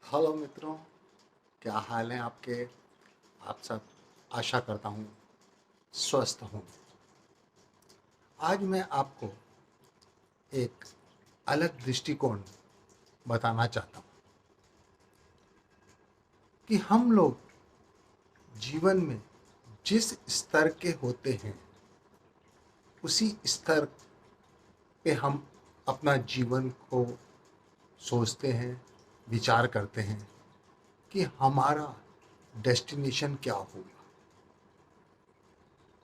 Hello मित्रों, क्या हाल है आपके। आप सब आशा करता हूँ स्वस्थ हों। आज मैं आपको एक अलग दृष्टिकोण बताना चाहता हूँ कि हम लोग जीवन में जिस स्तर के होते हैं उसी स्तर पे हम अपना जीवन को सोचते हैं, विचार करते हैं कि हमारा डेस्टिनेशन क्या होगा,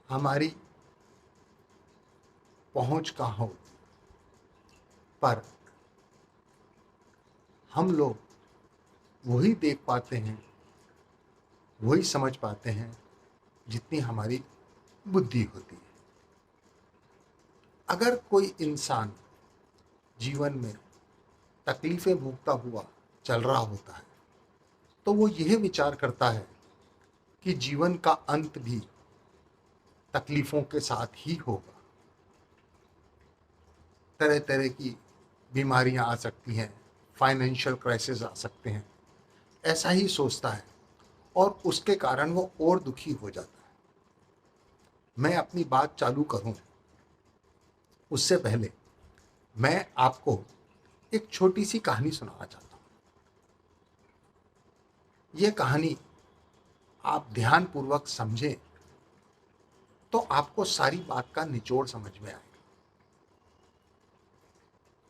हमारी पहुंच कहाँ होगी। पर हम लोग वही देख पाते हैं, वही समझ पाते हैं जितनी हमारी बुद्धि होती है। अगर कोई इंसान जीवन में तकलीफ़ें भोगता हुआ चल रहा होता है तो वो यह विचार करता है कि जीवन का अंत भी तकलीफ़ों के साथ ही होगा। तरह तरह की बीमारियां आ सकती हैं, फाइनेंशियल क्राइसिस आ सकते हैं, ऐसा ही सोचता है और उसके कारण वो और दुखी हो जाता है। मैं अपनी बात चालू करूं उससे पहले मैं आपको एक छोटी सी कहानी सुनाना चाहता हूँ। ये कहानी आप ध्यानपूर्वक समझें तो आपको सारी बात का निचोड़ समझ में आएगा।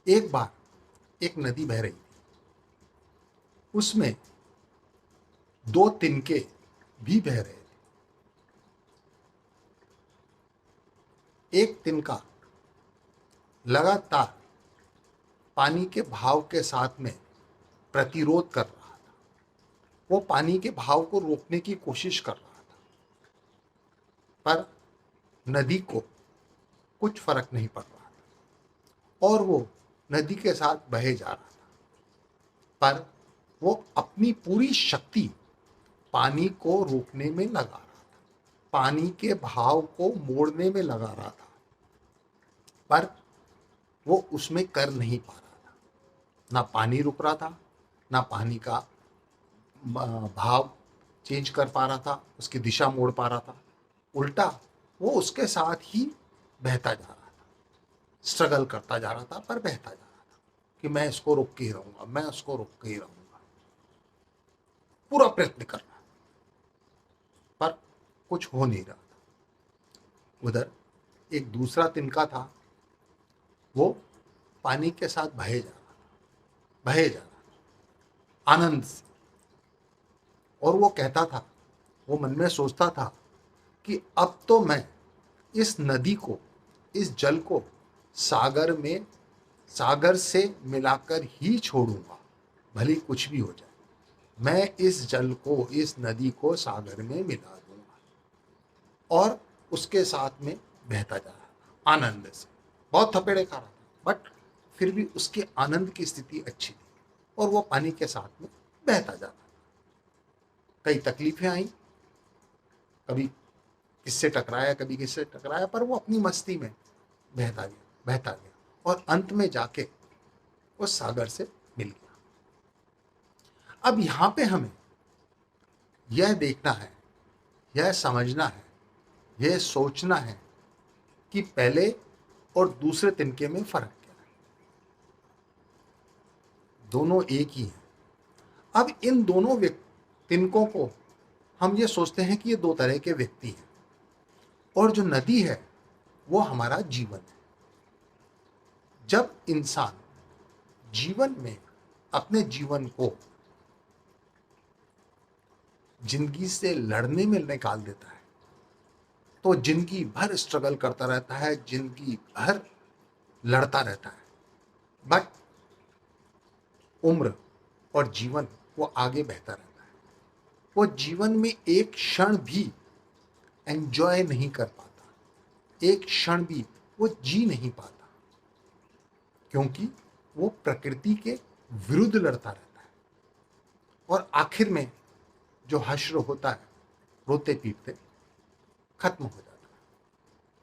एक बार एक नदी बह रही थी, उसमें दो तिनके भी बह रहे थे। एक तिनका लगातार पानी के भाव के साथ में प्रतिरोध कर रहा था, वो पानी के भाव को रोकने की कोशिश कर रहा था, पर नदी को कुछ फर्क नहीं पड़ रहा था और वो नदी के साथ बहे जा रहा था। पर वो अपनी पूरी शक्ति पानी को रोकने में लगा रहा था, पानी के भाव को मोड़ने में लगा रहा था, पर वो उसमें कर नहीं पा रहा था। ना पानी रुक रहा था, ना पानी का भाव चेंज कर पा रहा था, उसकी दिशा मोड़ पा रहा था। उल्टा वो उसके साथ ही बहता जा रहा था, स्ट्रगल करता जा रहा था, पर बहता जा रहा था कि मैं इसको रोक के ही रहूंगा, मैं उसको रोक के ही रहूंगा, पूरा प्रयत्न कर रहा, पर कुछ हो नहीं रहा था। उधर एक दूसरा तिनका था, वो पानी के साथ बहे जा रहा था, बहे जा रहा था आनंद से। और वो कहता था, वो मन में सोचता था कि अब तो मैं इस नदी को, इस जल को सागर से मिलाकर ही छोड़ूंगा, भले कुछ भी हो जाए। मैं इस जल को, इस नदी को सागर में मिला दूंगा। और उसके साथ में बहता जा रहा था आनंद से। बहुत थपेड़े खा रहा था, बट फिर भी उसके आनंद की स्थिति अच्छी थी और वो पानी के साथ में बहता जा रहा था। कई तकलीफें आई, कभी किससे टकराया, कभी किससे टकराया, पर वो अपनी मस्ती में बहता गया, बहता गया और अंत में जाके वो सागर से मिल गया। अब यहां पे हमें यह देखना है, यह समझना है, यह सोचना है कि पहले और दूसरे तिनके में फर्क क्या है। दोनों एक ही हैं। अब इन दोनों तिनकों को हम ये सोचते हैं कि ये दो तरह के व्यक्ति हैं और जो नदी है वो हमारा जीवन है। जब इंसान जीवन में अपने जीवन को जिंदगी से लड़ने में निकाल देता है तो जिंदगी भर स्ट्रगल करता रहता है, जिंदगी भर लड़ता रहता है, बट उम्र और जीवन वो आगे बहता रहता है। वो जीवन में एक क्षण भी एंजॉय नहीं कर पाता, एक क्षण भी वो जी नहीं पाता, क्योंकि वो प्रकृति के विरुद्ध लड़ता रहता है। और आखिर में जो हश्र होता है, रोते पीटते खत्म हो जाता है,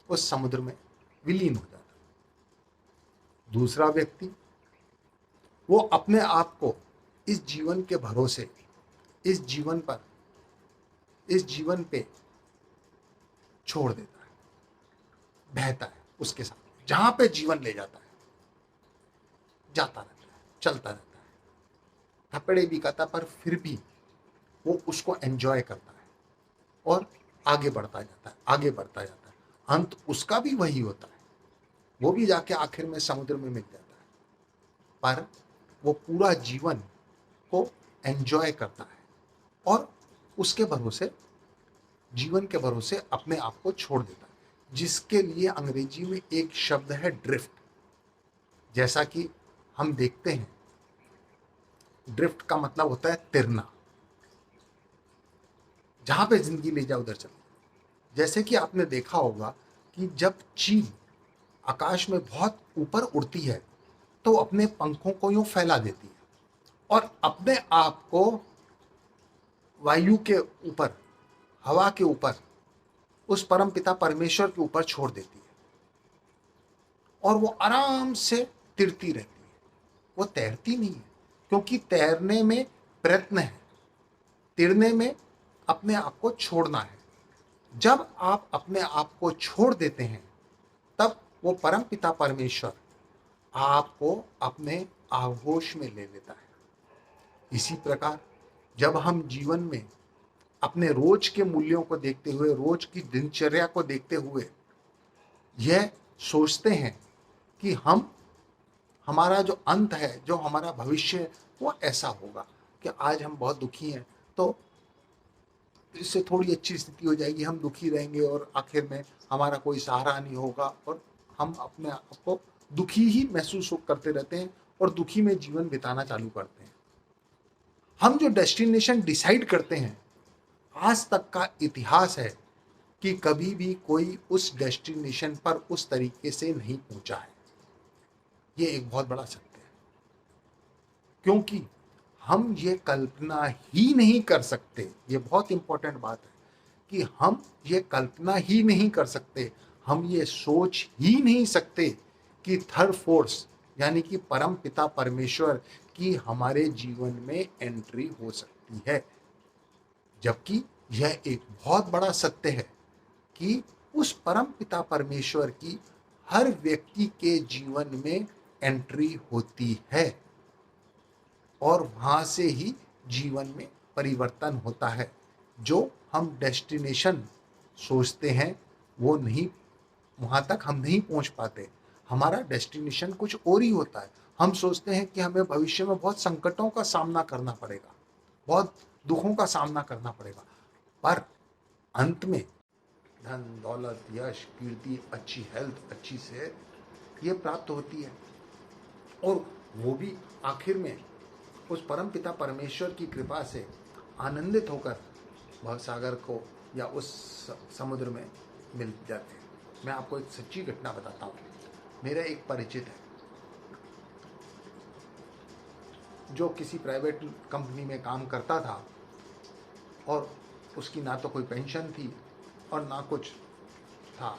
उस समुद्र में विलीन हो जाता है। दूसरा व्यक्ति वो अपने आप को इस जीवन के भरोसे, इस जीवन पे छोड़ देता है, बहता है उसके साथ, जहां पे जीवन ले जाता है जाता रहता है, चलता रहता है, थपड़े भी खाता, पर फिर भी वो उसको एंजॉय करता है और आगे बढ़ता जाता है, आगे बढ़ता जाता है। अंत उसका भी वही होता है, वो भी जाके आखिर में समुद्र में मिल जाता है, पर वो पूरा जीवन को एंजॉय करता है और उसके भरोसे, जीवन के भरोसे अपने आप को छोड़ देता है, जिसके लिए अंग्रेजी में एक शब्द है ड्रिफ्ट। जैसा कि हम देखते हैं, ड्रिफ्ट का मतलब होता है तिरना, जहां पे जिंदगी ले जाए उधर चले। जैसे कि आपने देखा होगा कि जब चील आकाश में बहुत ऊपर उड़ती है तो अपने पंखों को यूं फैला देती है और अपने आप को वायु के ऊपर, हवा के ऊपर, उस परम पिता परमेश्वर के ऊपर छोड़ देती है और वो आराम से तिरती रहती है। वो तैरती नहीं है, क्योंकि तैरने में प्रयत्न है, तिरने में अपने आप को छोड़ना है। जब आप अपने आप को छोड़ देते हैं तब वो परम पिता परमेश्वर आपको अपने आगोश में ले लेता है। इसी प्रकार जब हम जीवन में अपने रोज के मूल्यों को देखते हुए, रोज की दिनचर्या को देखते हुए यह सोचते हैं कि हमारा जो अंत है, जो हमारा भविष्य है, वो ऐसा होगा कि आज हम बहुत दुखी हैं तो इससे थोड़ी अच्छी स्थिति हो जाएगी, हम दुखी रहेंगे और आखिर में हमारा कोई सहारा नहीं होगा और हम अपने आप को दुखी ही महसूस करते रहते हैं और दुखी में जीवन बिताना चालू करते हैं। हम जो डेस्टिनेशन डिसाइड करते हैं, आज तक का इतिहास है कि कभी भी कोई उस डेस्टिनेशन पर उस तरीके से नहीं पहुंचा है। ये एक बहुत बड़ा सत्य है, क्योंकि हम ये कल्पना ही नहीं कर सकते, ये बहुत इंपॉर्टेंट बात है कि हम ये कल्पना ही नहीं कर सकते, हम ये सोच ही नहीं सकते कि थर्ड फोर्स यानी कि परम पिता परमेश्वर की हमारे जीवन में एंट्री हो सकती है। जबकि यह एक बहुत बड़ा सत्य है कि उस परम पिता परमेश्वर की हर व्यक्ति के जीवन में एंट्री होती है और वहां से ही जीवन में परिवर्तन होता है। जो हम डेस्टिनेशन सोचते हैं वो नहीं, वहां तक हम नहीं पहुंच पाते। हमारा डेस्टिनेशन कुछ और ही होता है। हम सोचते हैं कि हमें भविष्य में बहुत संकटों का सामना करना पड़ेगा, बहुत दुखों का सामना करना पड़ेगा, पर अंत में धन दौलत, यश, कीर्ति, अच्छी हेल्थ, अच्छी सेहत ये प्राप्त होती है और वो भी आखिर में उस परम पिता परमेश्वर की कृपा से आनंदित होकर भवसागर को या उस समुद्र में मिल जाते हैं। मैं आपको एक सच्ची घटना बताता हूँ। मेरा एक परिचित है जो किसी प्राइवेट कंपनी में काम करता था और उसकी ना तो कोई पेंशन थी और ना कुछ था,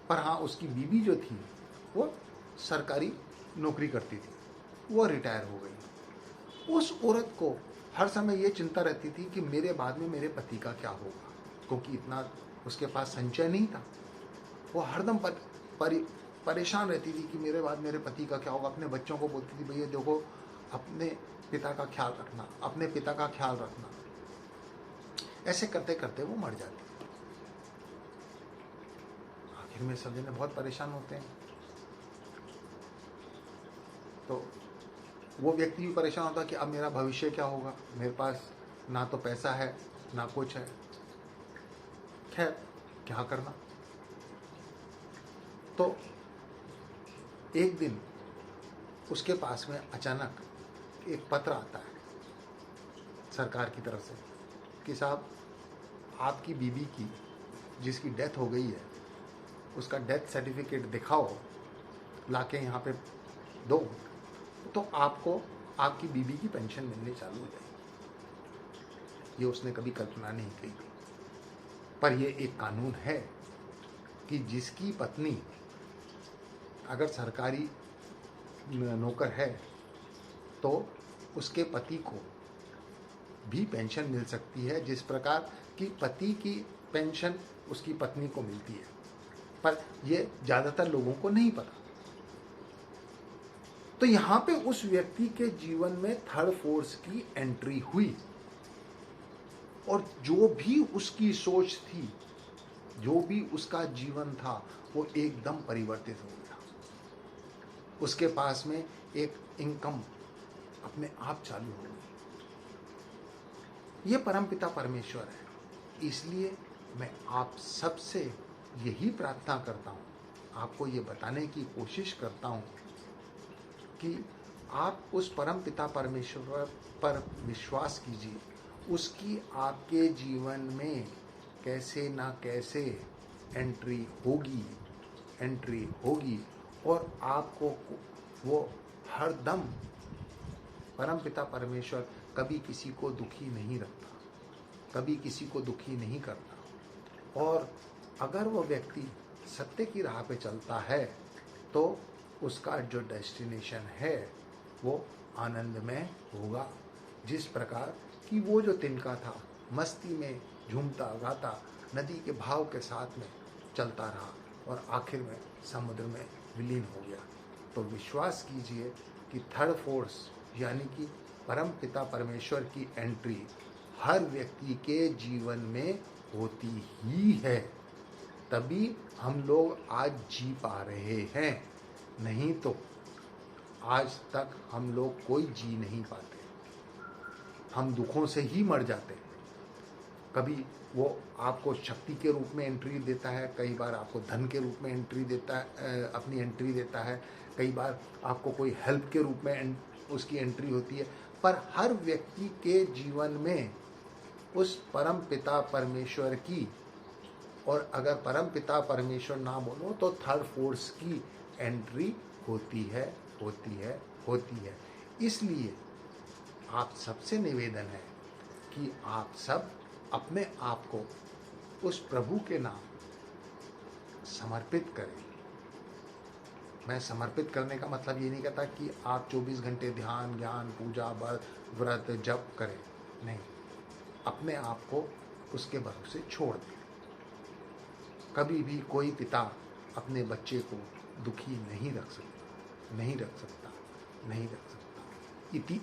पर हाँ उसकी बीवी जो थी वो सरकारी नौकरी करती थी, वो रिटायर हो गई। उस औरत को हर समय ये चिंता रहती थी कि मेरे बाद में मेरे पति का क्या होगा, क्योंकि इतना उसके पास संचय नहीं था। वो हरदम परेशान रहती थी कि मेरे बाद मेरे पति का क्या होगा। अपने बच्चों को बोलती थी भैया देखो अपने पिता का ख्याल रखना, अपने पिता का ख्याल रखना। ऐसे करते करते वो मर जाती। आखिर में सब जने बहुत परेशान होते हैं, तो वो व्यक्ति भी परेशान होता कि अब मेरा भविष्य क्या होगा, मेरे पास ना तो पैसा है ना कुछ है, खैर क्या करना। तो एक दिन उसके पास में अचानक एक पत्र आता है सरकार की तरफ से कि साहब आपकी बीवी की जिसकी डेथ हो गई है उसका डेथ सर्टिफिकेट दिखाओ, लाके यहाँ पे दो, तो आपको आपकी बीवी की पेंशन मिलनी चालू हो जाएगी। ये उसने कभी कल्पना नहीं की थी, पर ये एक कानून है कि जिसकी पत्नी अगर सरकारी नौकर है तो उसके पति को भी पेंशन मिल सकती है, जिस प्रकार की पति की पेंशन उसकी पत्नी को मिलती है, पर यह ज़्यादातर लोगों को नहीं पता। तो यहाँ पे उस व्यक्ति के जीवन में थर्ड फोर्स की एंट्री हुई और जो भी उसकी सोच थी, जो भी उसका जीवन था, वो एकदम परिवर्तित हो गया। उसके पास में एक इनकम अपने आप चालू हो गई। ये परमपिता परमेश्वर है। इसलिए मैं आप सबसे यही प्रार्थना करता हूँ, आपको ये बताने की कोशिश करता हूँ कि आप उस परमपिता परमेश्वर पर विश्वास कीजिए। उसकी आपके जीवन में कैसे ना कैसे एंट्री होगी और आपको वो हर दम परमपिता परमेश्वर कभी किसी को दुखी नहीं रखता, कभी किसी को दुखी नहीं करता। और अगर वो व्यक्ति सत्य की राह पे चलता है तो उसका जो डेस्टिनेशन है वो आनंदमय होगा। जिस प्रकार कि वो जो तिनका था, मस्ती में झूमता गाता नदी के भाव के साथ में चलता रहा और आखिर में समुद्र में विलीन हो गया। तो विश्वास कीजिए कि थर्ड फोर्स यानी कि परम पिता परमेश्वर की एंट्री हर व्यक्ति के जीवन में होती ही है, तभी हम लोग आज जी पा रहे हैं। नहीं तो आज तक हम लोग कोई जी नहीं पाते, हम दुखों से ही मर जाते हैं। कभी वो आपको शक्ति के रूप में एंट्री देता है, कई बार आपको धन के रूप में एंट्री देता है, अपनी एंट्री देता है, कई बार आपको कोई हेल्प के रूप में उसकी एंट्री होती है। पर हर व्यक्ति के जीवन में उस परम पिता परमेश्वर की, और अगर परम पिता परमेश्वर ना बोलो तो थर्ड फोर्स की एंट्री होती है। इसलिए आप सबसे निवेदन है कि आप सब अपने आप को उस प्रभु के नाम समर्पित करें। मैं समर्पित करने का मतलब ये नहीं कहता कि आप 24 घंटे ध्यान, ज्ञान, पूजा, व्रत, जप करें, नहीं, अपने आप को उसके भरोसे छोड़ दें। कभी भी कोई पिता अपने बच्चे को दुखी नहीं रख सकता। इति